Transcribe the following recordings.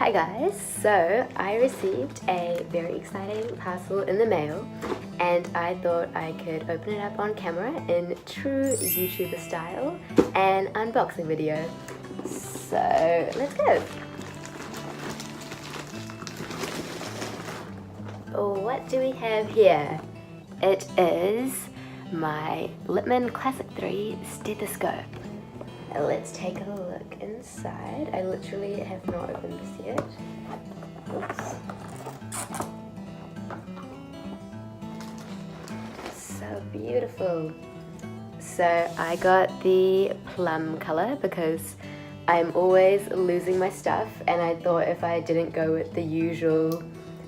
Hi guys, so I received a very exciting parcel in the mail and I thought I could open it up on camera in true YouTuber style and unboxing video. So let's go! What do we have here? It is my Littmann Classic 3 Stethoscope. Let's take a look inside. I literally have not opened this yet. Oops. So beautiful. So I got the plum color because I'm always losing my stuff, and I thought if I didn't go with the usual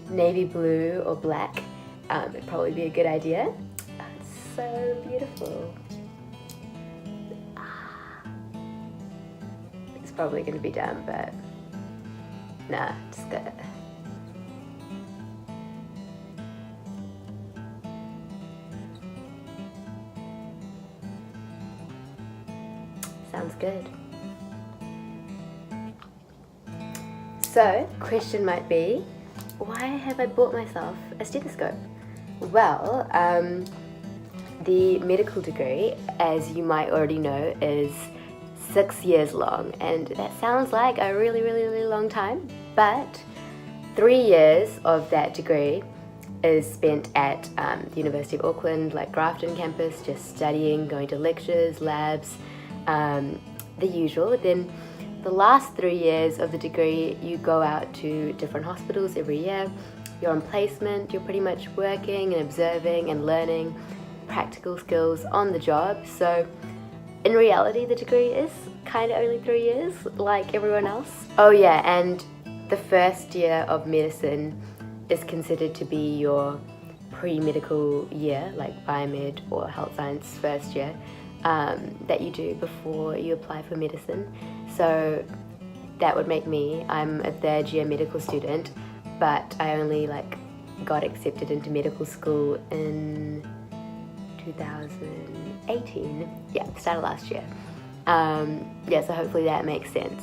navy blue or black, it'd probably be a good idea. Oh, it's so beautiful. Probably going to be done, but nah, just good. Sounds good. So, question might be, why have I bought myself a stethoscope? Well, the medical degree, as you might already know, is 6 years long, and that sounds like a really long time, but 3 years of that degree is spent at the University of Auckland, like Grafton campus, just studying, going to lectures, labs, the usual. Then the last 3 years of the degree you go out to different hospitals every year. You're on placement, you're pretty much working and observing and learning practical skills on the job. So in reality, the degree is kind of only 3 years, like everyone else. Oh yeah, and the first year of medicine is considered to be your pre-medical year, like biomed or health science first year, that you do before you apply for medicine. So that would make me, I'm a third year medical student, but I only got accepted into medical school in 2018, yeah, the start of last year. Yeah, so hopefully that makes sense.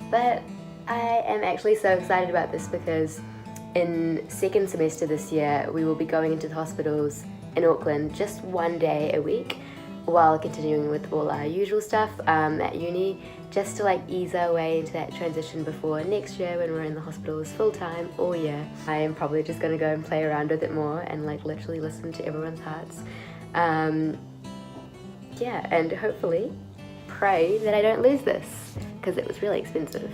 But I am actually so excited about this because in second semester this year we will be going into the hospitals in Auckland just 1 day a week while continuing with all our usual stuff at uni, just to ease our way into that transition before next year when we're in the hospitals full-time all year. I am probably just going to go and play around with it more and literally listen to everyone's hearts. Yeah, and hopefully pray that I don't lose this because it was really expensive.